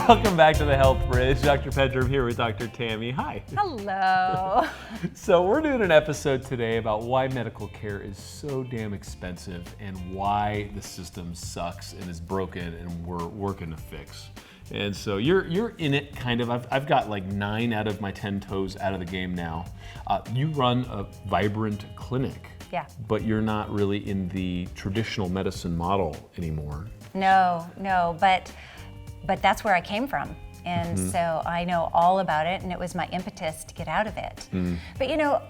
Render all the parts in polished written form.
Welcome back to the Health Bridge. Dr. Pedram here with Dr. Tammy. Hi. Hello. So we're doing an episode today about why medical care is so damn expensive and why the system sucks and is broken and we're working to fix. And so you're in it kind of. I've got like 9 out of my 10 toes out of the game now. You run a vibrant clinic. Yeah. But you're not really in the traditional medicine model anymore. No, but that's where I came from. And so I know all about it, and it was my impetus to get out of it. But you know,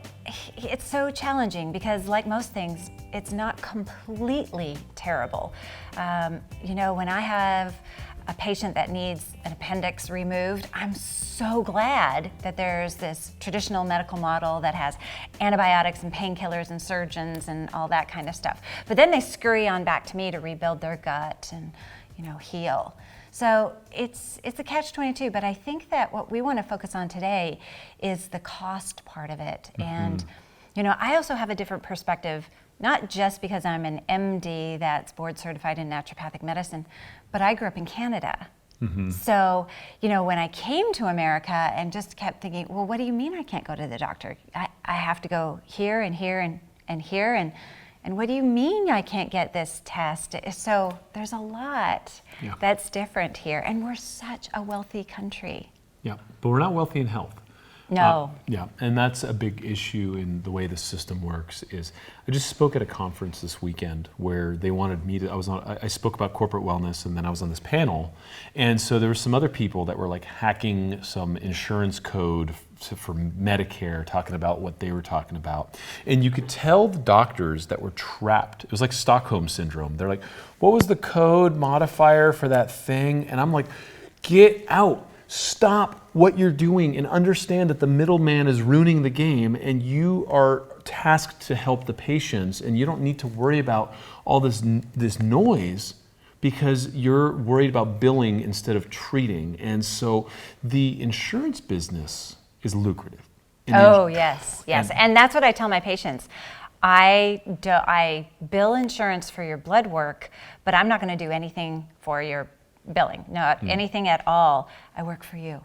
it's so challenging because like most things, it's not completely terrible. You know, when I have a patient that needs an appendix removed, I'm so glad that there's this traditional medical model that has antibiotics and painkillers and surgeons and all that kind of stuff. But then they scurry on back to me to rebuild their gut and, you know, heal. So it's a catch-22, but I think that what we want to focus on today is the cost part of it. And, you know, I also have a different perspective, not just because I'm an MD that's board certified in naturopathic medicine, but I grew up in Canada. So, you know, when I came to America and just kept thinking, well, what do you mean I can't go to the doctor? I have to go here and here and here, and what do you mean I can't get this test? So there's a lot that's different here, and we're such a wealthy country. Yeah, but we're not wealthy in health. No. Yeah, and that's a big issue in the way the system works. Is I just spoke at a conference this weekend where they wanted me to. I spoke about corporate wellness, and then I was on this panel, and so there were some other people that were like hacking some insurance code for Medicare, talking about what they were talking about, and you could tell the doctors that were trapped. It was like Stockholm syndrome. They're like, "What was the code modifier for that thing?" And I'm like, "Get out." Stop what you're doing and understand that the middleman is ruining the game and you are tasked to help the patients, and you don't need to worry about all this noise because you're worried about billing instead of treating. And so the insurance business is lucrative. Yes. And that's what I tell my patients. I bill insurance for your blood work, but I'm not going to do anything for your billing, not anything at all. I work for you.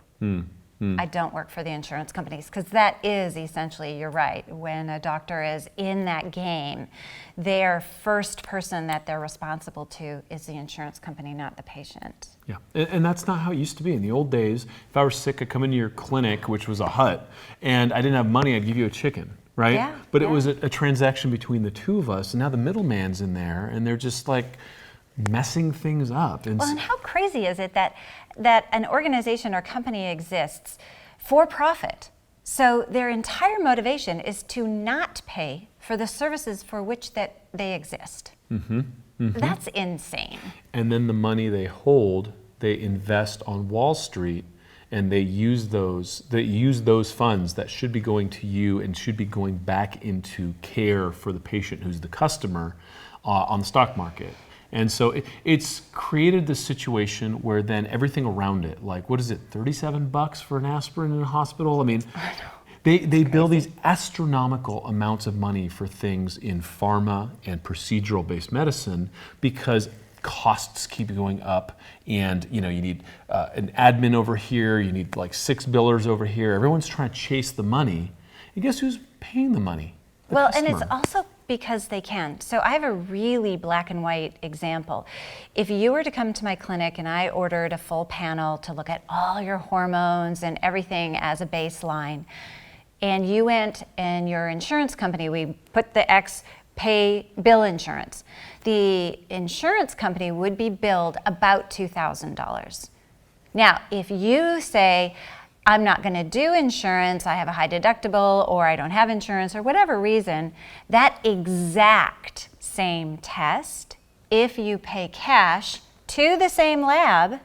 I don't work for the insurance companies, because that is essentially, you're right, when a doctor is in that game, their first person that they're responsible to is the insurance company, not the patient. Yeah, and that's not how it used to be. In the old days, if I were sick, I'd come into your clinic, which was a hut, and I didn't have money, I'd give you a chicken, right? Yeah, but it was a transaction between the two of us, and now the middleman's in there, and they're just like messing things up. And how crazy is it that an organization or company exists for profit? So their entire motivation is to not pay for the services for which that they exist. That's insane. And then the money they hold, they invest on Wall Street, and they use those funds that should be going to you and should be going back into care for the patient who's the customer on the stock market. And so it's created this situation where then everything around it, like, what is it, $37 for an aspirin in a hospital? I mean, they bill these astronomical amounts of money for things in pharma and procedural-based medicine because costs keep going up, and you know, you need an admin over here, you need like 6 billers over here. Everyone's trying to chase the money. And guess who's paying the money? The customer. And it's also because they can. So I have a really black and white example. If you were to come to my clinic and I ordered a full panel to look at all your hormones and everything as a baseline, and you went and your insurance company, we put the X bill insurance, the insurance company would be billed about $2,000. Now, if you say, I'm not going to do insurance, I have a high deductible, or I don't have insurance, or whatever reason, that exact same test, if you pay cash to the same lab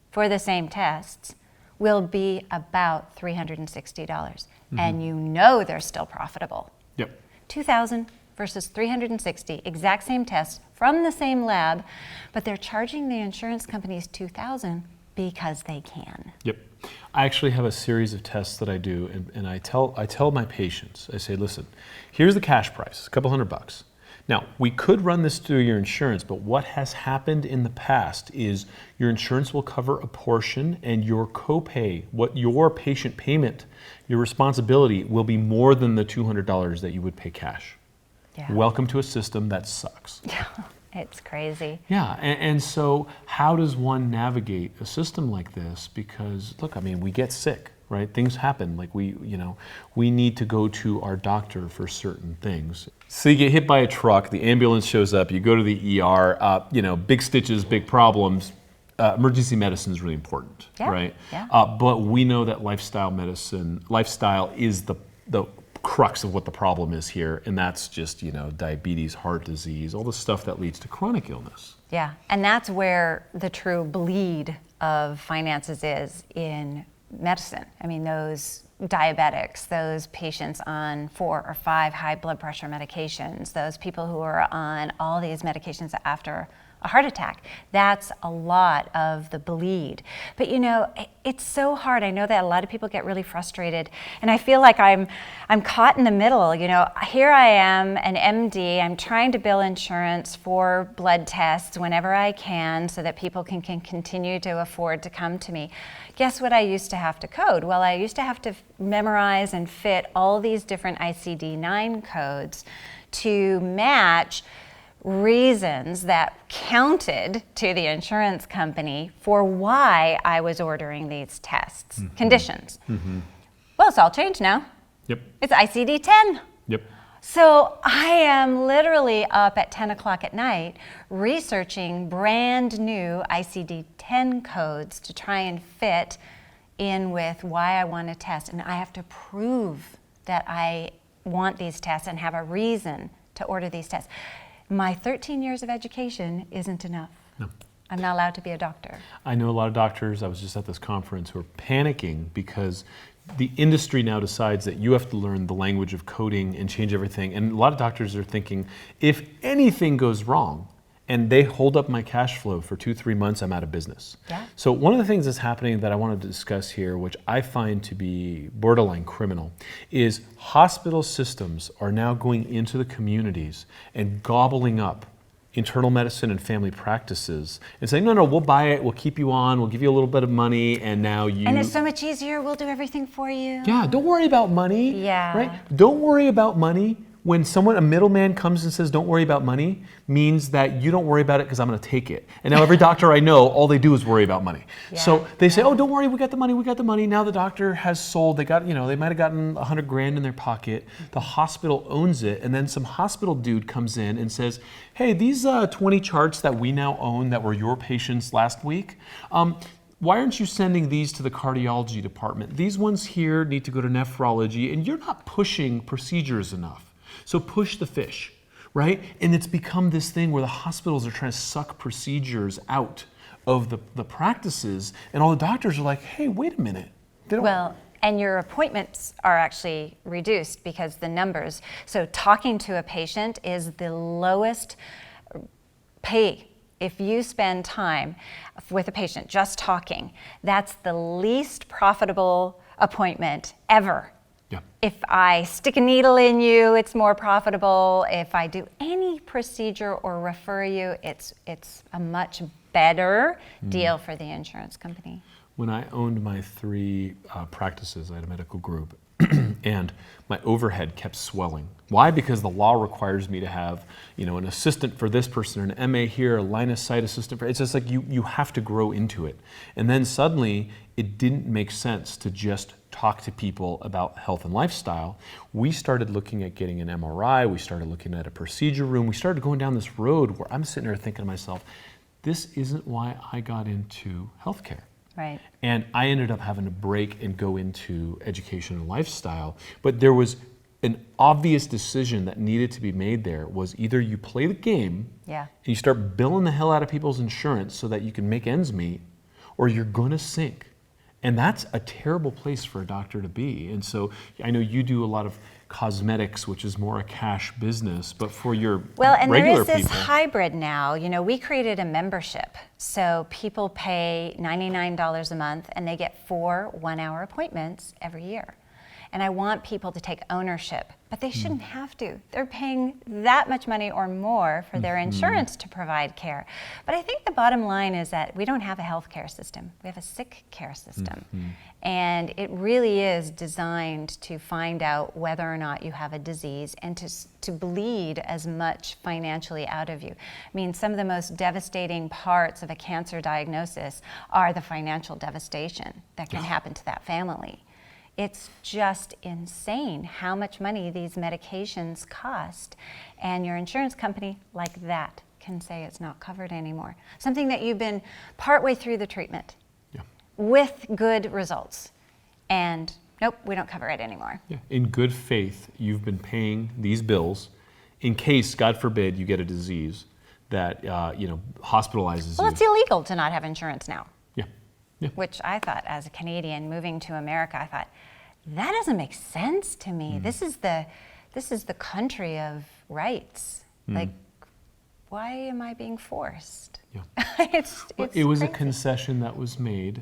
for the same tests, will be about $360. And you know they're still profitable. Yep. $2,000 versus $360, exact same test from the same lab, but they're charging the insurance companies $2,000 because they can. Yep. I actually have a series of tests that I do, and I tell my patients, I say, listen, here's the cash price, a couple $100. Now, we could run this through your insurance, but what has happened in the past is your insurance will cover a portion and your copay, what your patient payment, your responsibility will be more than the $200 that you would pay cash. Yeah. Welcome to a system that sucks. Yeah, it's crazy. Yeah, and so how does one navigate a system like this? Because look, I mean, we get sick, right? Things happen. Like we need to go to our doctor for certain things. So you get hit by a truck, the ambulance shows up, you go to the ER, big stitches, big problems. Emergency medicine is really important, right? Yeah. But we know that lifestyle is the crux of what the problem is here, and that's just diabetes, heart disease, all the stuff that leads to chronic illness. Yeah, and that's where the true bleed of finances is in medicine. I mean, those diabetics, those patients on 4 or 5 high blood pressure medications, those people who are on all these medications after a heart attack, that's a lot of the bleed. But it's so hard. I know that a lot of people get really frustrated, and I feel like I'm caught in the middle. Here I am, an MD, I'm trying to bill insurance for blood tests whenever I can so that people can continue to afford to come to me. Guess what I used to have to code? Well, I used to have to memorize and fit all these different ICD-9 codes to match reasons that counted to the insurance company for why I was ordering these tests, conditions. Mm-hmm. Well, it's all changed now. Yep. It's ICD-10. Yep. So I am literally up at 10 o'clock at night researching brand new ICD-10 codes to try and fit in with why I want to test. And I have to prove that I want these tests and have a reason to order these tests. My 13 years of education isn't enough. No. I'm not allowed to be a doctor. I know a lot of doctors, I was just at this conference, who are panicking because the industry now decides that you have to learn the language of coding and change everything. And a lot of doctors are thinking, if anything goes wrong and they hold up my cash flow for 2-3 months, I'm out of business. Yeah. So one of the things that's happening that I wanted to discuss here, which I find to be borderline criminal, is hospital systems are now going into the communities and gobbling up internal medicine and family practices and saying, no, we'll buy it, we'll keep you on, we'll give you a little bit of money, and now you... And it's so much easier, we'll do everything for you. Yeah, don't worry about money. Yeah. Right? Don't worry about money. When a middleman comes and says, don't worry about money, means that you don't worry about it because I'm going to take it. And now every doctor I know, all they do is worry about money. Yeah. So they say, oh, don't worry, we got the money. Now the doctor has sold, they might have gotten $100,000 in their pocket. The hospital owns it. And then some hospital dude comes in and says, hey, these 20 charts that we now own that were your patients last week, why aren't you sending these to the cardiology department? These ones here need to go to nephrology, and you're not pushing procedures enough. So push the fish, right? And it's become this thing where the hospitals are trying to suck procedures out of the practices, and all the doctors are like, hey, wait a minute. Well, and your appointments are actually reduced because the numbers. So talking to a patient is the lowest pay. If you spend time with a patient just talking, that's the least profitable appointment ever. Yeah. If I stick a needle in you, it's more profitable. If I do any procedure or refer you, it's a much better deal for the insurance company. When I owned my 3 practices, I had a medical group, and my overhead kept swelling. Why? Because the law requires me to have, an assistant for this person, an MA here, a line of sight assistant for. It's just like you have to grow into it. And then suddenly, it didn't make sense to just talk to people about health and lifestyle. We started looking at getting an MRI. We started looking at a procedure room. We started going down this road where I'm sitting there thinking to myself, this isn't why I got into healthcare. Right. And I ended up having to break and go into education and lifestyle. But there was an obvious decision that needed to be made there was either you play the game and you start billing the hell out of people's insurance so that you can make ends meet, or you're going to sink. And that's a terrible place for a doctor to be. And so I know you do a lot of cosmetics, which is more a cash business, but for your regular people. Well, and there is this hybrid now. We created a membership. So people pay $99 a month and they get 4 one-hour appointments every year. And I want people to take ownership, but they shouldn't have to. They're paying that much money or more for their insurance to provide care. But I think the bottom line is that we don't have a health care system. We have a sick care system. And it really is designed to find out whether or not you have a disease and to bleed as much financially out of you. I mean, some of the most devastating parts of a cancer diagnosis are the financial devastation that can happen to that family. It's just insane how much money these medications cost, and your insurance company, like that, can say it's not covered anymore. Something that you've been partway through the treatment with good results, and nope, we don't cover it anymore. In good faith, you've been paying these bills in case, God forbid, you get a disease that hospitalizes Well, you. it's illegal to not have insurance now. Yeah. Which I thought, as a Canadian moving to America, I thought, that doesn't make sense to me. This is the country of rights. Like, why am I being forced? It's It was a crazy. concession that was made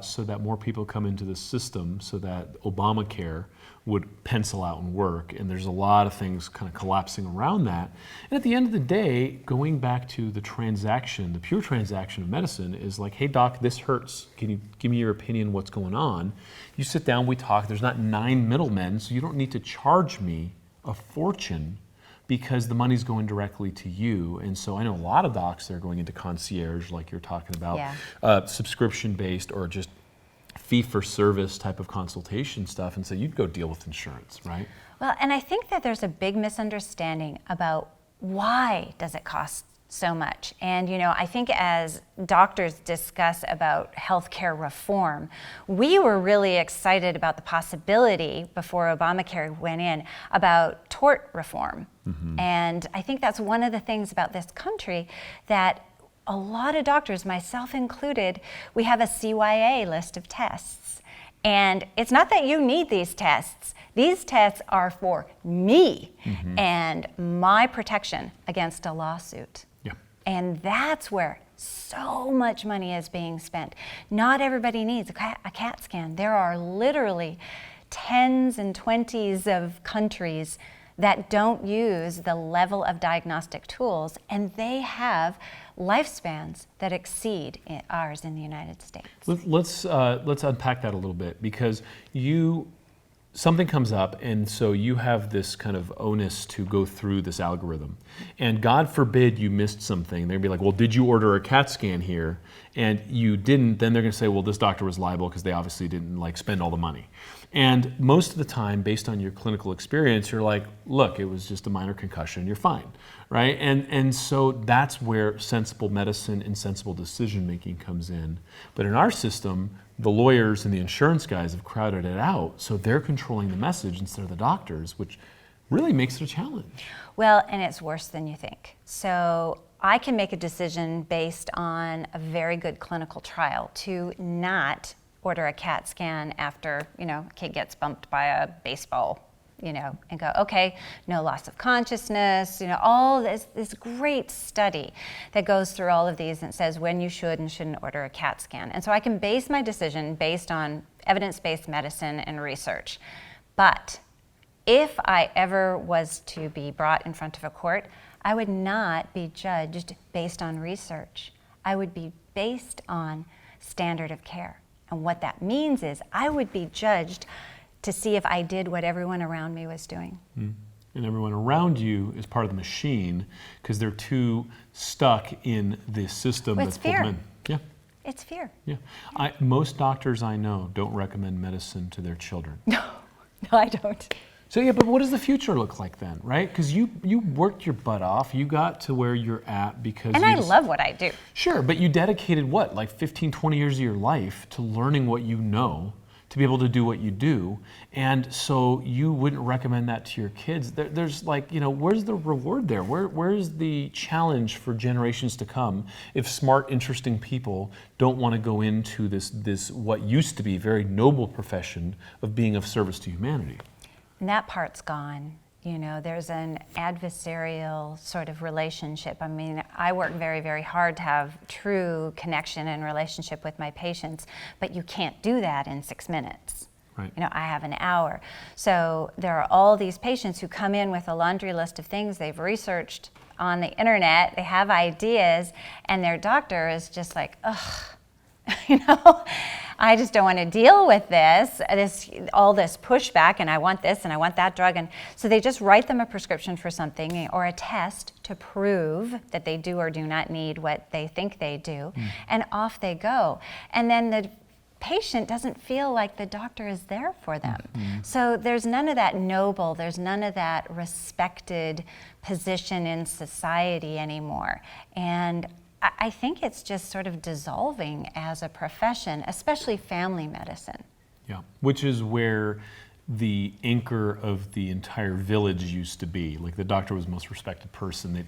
so that more people come into the system, so that Obamacare would pencil out and work. And there's a lot of things kind of collapsing around that. And at the end of the day, going back to the transaction, the pure transaction of medicine is like, hey doc, this hurts. Can you give me your opinion, what's going on? You sit down, we talk. There's not 9 middlemen, so you don't need to charge me a fortune because the money's going directly to you. And so I know a lot of docs that are going into concierge, like you're talking about, subscription-based or just fee-for-service type of consultation stuff, and so you'd go deal with insurance, right? Well, and I think that there's a big misunderstanding about why does it cost so much. And I think as doctors discuss about healthcare reform, we were really excited about the possibility before Obamacare went in about tort reform. And I think that's one of the things about this country that a lot of doctors, myself included, we have a CYA list of tests. And it's not that you need these tests. These tests are for me and my protection against a lawsuit. And that's where so much money is being spent. Not everybody needs a CAT scan. There are literally 10s and 20s of countries that don't use the level of diagnostic tools, and they have lifespans that exceed ours in the United States. Let's unpack that a little bit, because something comes up, and so you have this kind of onus to go through this algorithm. And God forbid you missed something. They'd be like, well, did you order a CAT scan here? And you didn't, then they're gonna say, well, this doctor was liable because they obviously didn't spend all the money. And most of the time, based on your clinical experience, you're like, look, it was just a minor concussion, you're fine, right? And so that's where sensible medicine and sensible decision-making comes in. But in our system, the lawyers and the insurance guys have crowded it out, so they're controlling the message instead of the doctors, which really makes it a challenge. Well, and it's worse than you think. So I can make a decision based on a very good clinical trial to not order a CAT scan after, a kid gets bumped by a baseball, and go, okay, no loss of consciousness, all this great study that goes through all of these and says when you should and shouldn't order a CAT scan. And so I can base my decision based on evidence-based medicine and research. But if I ever was to be brought in front of a court, I would not be judged based on research. I would be based on standard of care. And what that means is I would be judged to see if I did what everyone around me was doing. And everyone around you is part of the machine because they're too stuck in the system Well, that's it's pulled them fear. in. Yeah. It's fear. Yeah. Most doctors I know don't recommend medicine to their children. No, I don't. So yeah, but what does the future look like then, right? Because you worked your butt off. You got to where you're at because And I love what I do. Sure, but you dedicated what, like 15, 20 years of your life to learning what you know, to be able to do what you do. And so you wouldn't recommend that to your kids. There's where's the reward there? Where's the challenge for generations to come if smart, interesting people don't want to go into this what used to be very noble profession of being of service to humanity? And that part's gone. There's an adversarial sort of relationship. I mean, I work very, very hard to have true connection and relationship with my patients, but you can't do that in 6 minutes. Right. I have an hour. So there are all these patients who come in with a laundry list of things they've researched on the internet, they have ideas, and their doctor is just like, ugh, I just don't want to deal with all this pushback, and I want this and I want that drug. And so they just write them a prescription for something or a test to prove that they do or do not need what they think they do, and off they go. And then the patient doesn't feel like the doctor is there for them. So there's none of that noble, there's none of that respected position in society anymore. And I think it's just sort of dissolving as a profession, especially family medicine. Yeah, which is where the anchor of the entire village used to be. Like the doctor was the most respected person.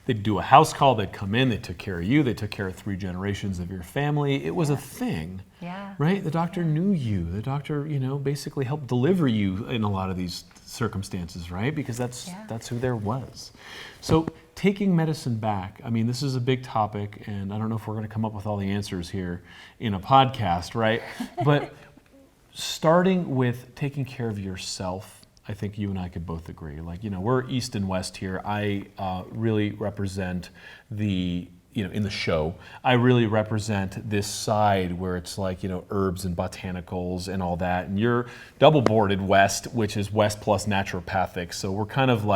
They'd do a house call, they'd come in, they took care of you, they took care of 3 generations of your family. It was a thing. Yeah. Right? The doctor knew you. The doctor, basically helped deliver you in a lot of these circumstances, right? Because that's who there was. So taking medicine back, I mean, this is a big topic, and I don't know if we're going to come up with all the answers here in a podcast, right? But starting with taking care of yourself, I think you and I could both agree. We're East and West here. I really represent in the show, I really represent this side where it's herbs and botanicals and all that. And you're double boarded West, which is West plus naturopathic. So we're kind of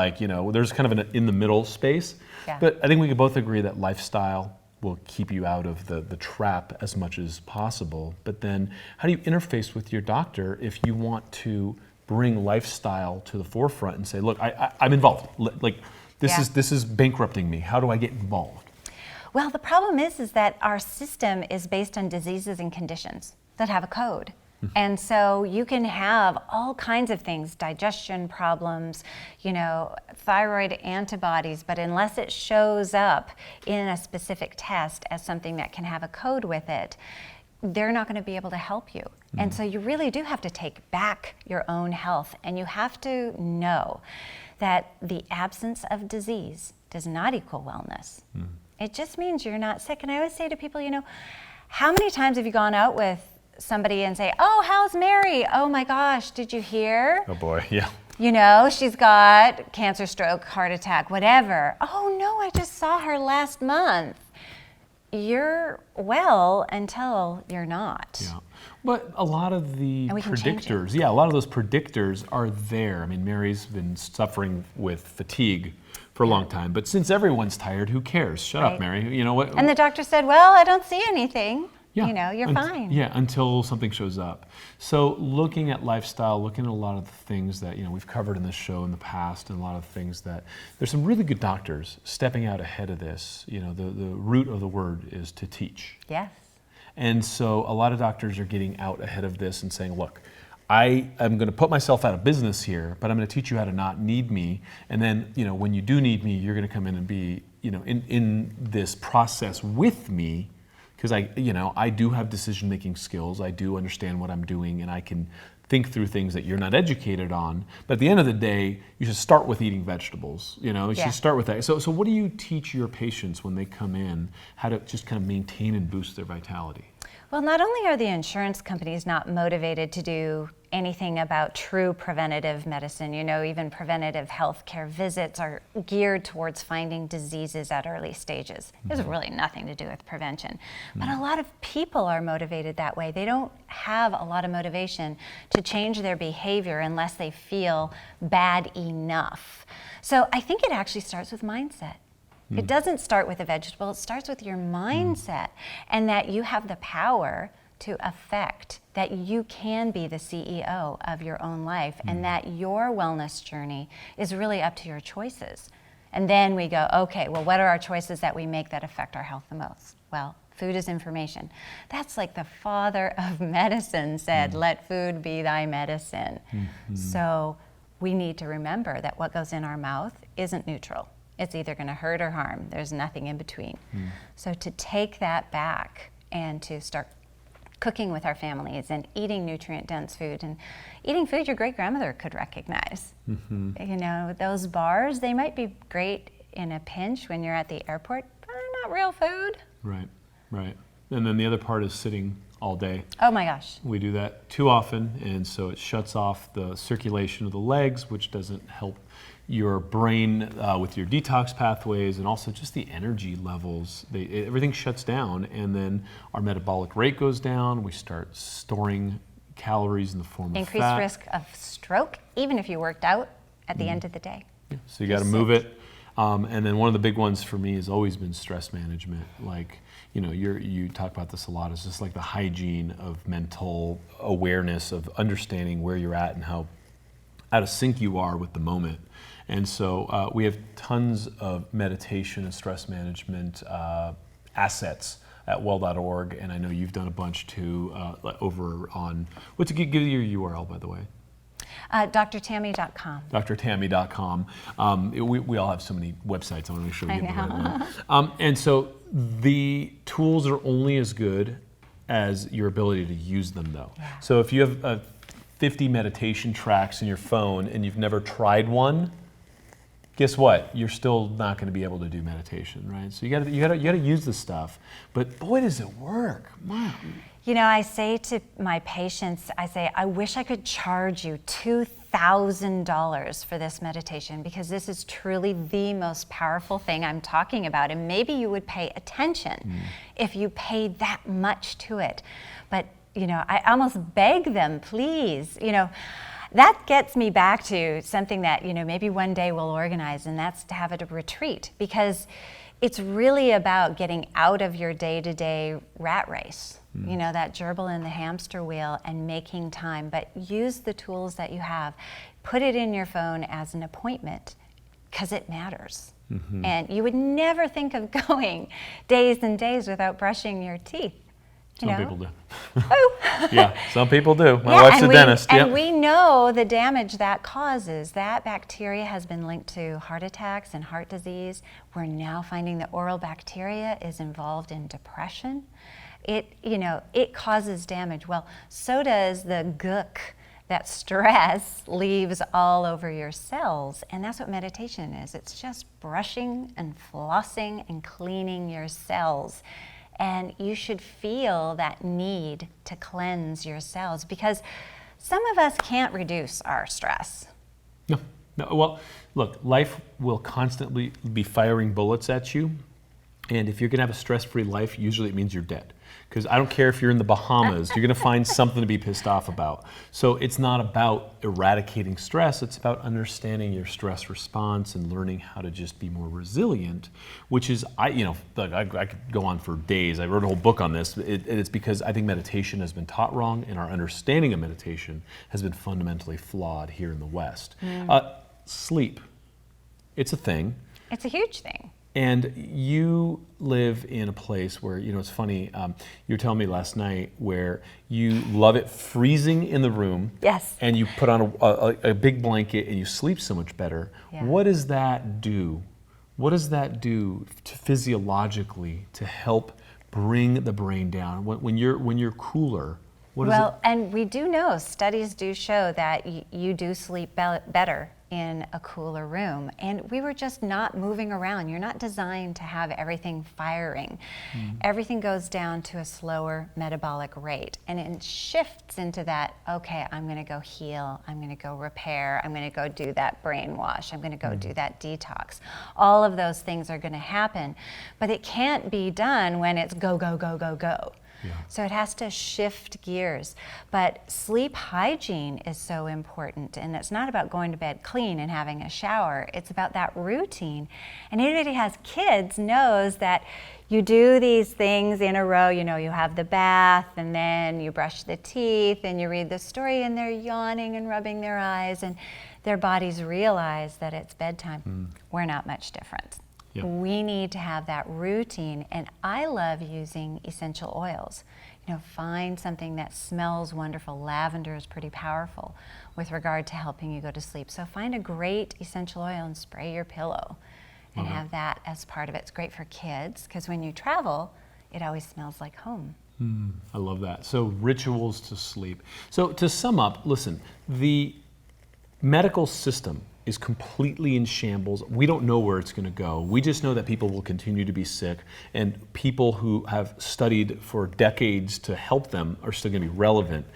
there's kind of an in the middle space. Yeah. But I think we could both agree that lifestyle will keep you out of the trap as much as possible. But then how do you interface with your doctor if you want to bring lifestyle to the forefront and say, look, I'm involved. This is bankrupting me. How do I get involved? Well, the problem is that our system is based on diseases and conditions that have a code. And so you can have all kinds of things, digestion problems, thyroid antibodies, but unless it shows up in a specific test as something that can have a code with it, they're not going to be able to help you. And so you really do have to take back your own health, and you have to know that the absence of disease does not equal wellness. It just means you're not sick. And I always say to people, how many times have you gone out with somebody and say, oh, how's Mary? Oh my gosh, did you hear? Oh boy, yeah. She's got cancer, stroke, heart attack, whatever. Oh no, I just saw her last month. You're well until you're not. Yeah. But a lot of the And we can change predictors, a lot of those predictors are there. I mean, Mary's been suffering with fatigue for a long time, but since everyone's tired, who cares? Shut up, Mary. You know what? And the doctor said, well, I don't see anything. Yeah. You're fine. Yeah, until something shows up. So looking at lifestyle, looking at a lot of the things that we've covered in this show in the past, and a lot of things that there's some really good doctors stepping out ahead of this. The root of the word is to teach. Yes. And so a lot of doctors are getting out ahead of this and saying, look, I am going to put myself out of business here, but I'm going to teach you how to not need me. And then, when you do need me, you're going to come in and be, in this process with me, because I do have decision-making skills. I do understand what I'm doing, and I can think through things that you're not educated on. But at the end of the day, you should start with eating vegetables. You should start with that. So what do you teach your patients when they come in, how to just kind of maintain and boost their vitality? Well, not only are the insurance companies not motivated to do anything about true preventative medicine, even preventative health care visits are geared towards finding diseases at early stages. There's really nothing to do with prevention. But a lot of people are motivated that way. They don't have a lot of motivation to change their behavior unless they feel bad enough. So I think it actually starts with mindset. It doesn't start with a vegetable, it starts with your mindset, and that you have the power to affect, that you can be the CEO of your own life, and that your wellness journey is really up to your choices. And then we go, okay, well, what are our choices that we make that affect our health the most? Well, food is information. That's like the father of medicine said, let food be thy medicine. So we need to remember that what goes in our mouth isn't neutral. It's either going to hurt or harm. There's nothing in between. So to take that back and to start cooking with our families and eating nutrient-dense food and eating food your great-grandmother could recognize. Those bars, they might be great in a pinch when you're at the airport, but they're not real food. Right. And then the other part is sitting all day. Oh my gosh. We do that too often, and so it shuts off the circulation of the legs, which doesn't help your brain with your detox pathways, and also just the energy levels. Everything shuts down, and then our metabolic rate goes down. We start storing calories in the form of Increased fat. risk of stroke, even if you worked out at the end of the day. Yeah, so you got to move it. And then one of the big ones for me has always been stress management. Like, you talk about this a lot. It's just like the hygiene of mental awareness, of understanding where you're at and how out of sync you are with the moment. And so we have tons of meditation and stress management assets at well.org, and I know you've done a bunch too over on, give your URL, by the way. drtammy.com. drtammy.com. We all have so many websites. I want to make sure we I get the right know. one. And so the tools are only as good as your ability to use them, though. Yeah. So if you have 50 meditation tracks in your phone and you've never tried one, guess what? You're still not going to be able to do meditation, right? So you got to use this stuff. But boy, does it work! Wow. I say to my patients, I wish I could charge you $2,000 for this meditation, because this is truly the most powerful thing I'm talking about. And maybe you would pay attention if you paid that much to it. But, I almost beg them, please, that gets me back to something that, maybe one day we'll organize, and that's to have a retreat, because it's really about getting out of your day-to-day rat race. That gerbil in the hamster wheel, and making time. But use the tools that you have. Put it in your phone as an appointment, because it matters. And you would never think of going days and days without brushing your teeth. Some people do. Oh. Yeah, some people do. My wife's a dentist. And we know the damage that causes. That bacteria has been linked to heart attacks and heart disease. We're now finding that oral bacteria is involved in depression. It causes damage. Well, so does the gook that stress leaves all over your cells. And that's what meditation is. It's just brushing and flossing and cleaning your cells. And you should feel that need to cleanse your cells, because some of us can't reduce our stress. No. Well, look, life will constantly be firing bullets at you. And if you're going to have a stress-free life, usually it means you're dead. Because I don't care if you're in the Bahamas, you're going to find something to be pissed off about. So it's not about eradicating stress, it's about understanding your stress response and learning how to just be more resilient, which is, I could go on for days. I wrote a whole book on this. It's because I think meditation has been taught wrong, and our understanding of meditation has been fundamentally flawed here in the West. Sleep, it's a thing. It's a huge thing. And you live in a place where, it's funny, you were telling me last night where you love it freezing in the room. Yes. And you put on a big blanket and you sleep so much better. Yeah. What does that do? What does that do physiologically to help bring the brain down? When you're cooler, what is it? And we do know, studies do show that you do sleep better in a cooler room. And we were just not moving around. You're not designed to have everything firing. Everything goes down to a slower metabolic rate. And it shifts into that, okay, I'm going to go heal. I'm going to go repair. I'm going to go do that brainwash. I'm going to go do that detox. All of those things are going to happen. But it can't be done when it's go, go, go, go, go. Yeah. So it has to shift gears. But sleep hygiene is so important. And it's not about going to bed clean and having a shower. It's about that routine. And anybody who has kids knows that you do these things in a row. You have the bath, and then you brush the teeth, and you read the story, and they're yawning and rubbing their eyes, and their bodies realize that it's bedtime. We're not much different. Yep. We need to have that routine, and I love using essential oils. Find something that smells wonderful. Lavender is pretty powerful with regard to helping you go to sleep. So find a great essential oil and spray your pillow and have that as part of it. It's great for kids, because when you travel, it always smells like home. I love that. So rituals to sleep. So to sum up, listen, the medical system is completely in shambles. We don't know where it's going to go. We just know that people will continue to be sick, and people who have studied for decades to help them are still going to be relevant.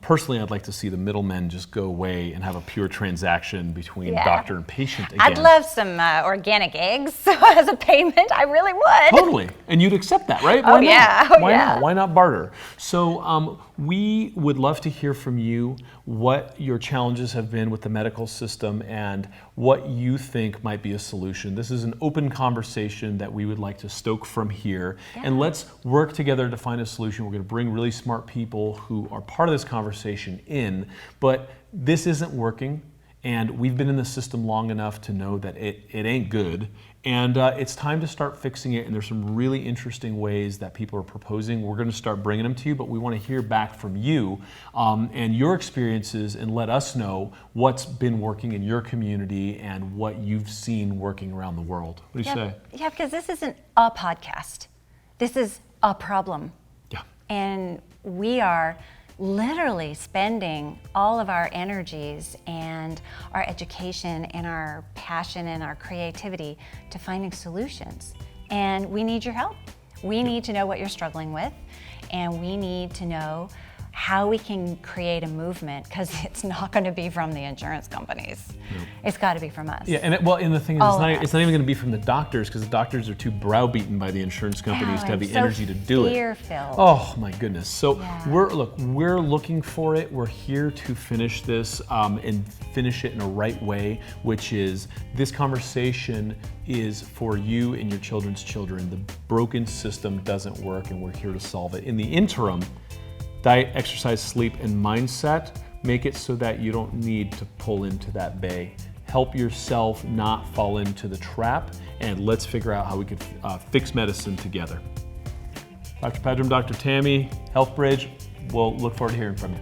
Personally, I'd like to see the middlemen just go away and have a pure transaction between doctor and patient again. I'd love some organic eggs as a payment. I really would. Totally. And you'd accept that, right? Oh, yeah. Oh, Why yeah. not? Why not barter? So we would love to hear from you what your challenges have been with the medical system and what you think might be a solution. This is an open conversation that we would like to stoke from here. Yeah. And let's work together to find a solution. We're going to bring really smart people who are part of this conversation in, but this isn't working. And we've been in the system long enough to know that it ain't good. And it's time to start fixing it. And there's some really interesting ways that people are proposing. We're going to start bringing them to you, but we want to hear back from you and your experiences, and let us know what's been working in your community and what you've seen working around the world. What do you say? Yeah, because this isn't a podcast. This is a problem. Yeah. And we are literally spending all of our energies and our education and our passion and our creativity to finding solutions. And we need your help. We need to know what you're struggling with, and we need to know how we can create a movement, because it's not going to be from the insurance companies. No. It's got to be from us. Yeah, and the thing is, it's not even going to be from the doctors, because the doctors are too browbeaten by the insurance companies to have the energy to do it. Fear-filled. Oh my goodness! So we're looking for it. We're here to finish this and finish it in a right way, which is this conversation is for you and your children's children. The broken system doesn't work, and we're here to solve it. In the interim, diet, exercise, sleep, and mindset make it so that you don't need to pull into that bay. Help yourself not fall into the trap, and let's figure out how we can fix medicine together. Dr. Pedram, Dr. Tammy, Health Bridge, we'll look forward to hearing from you.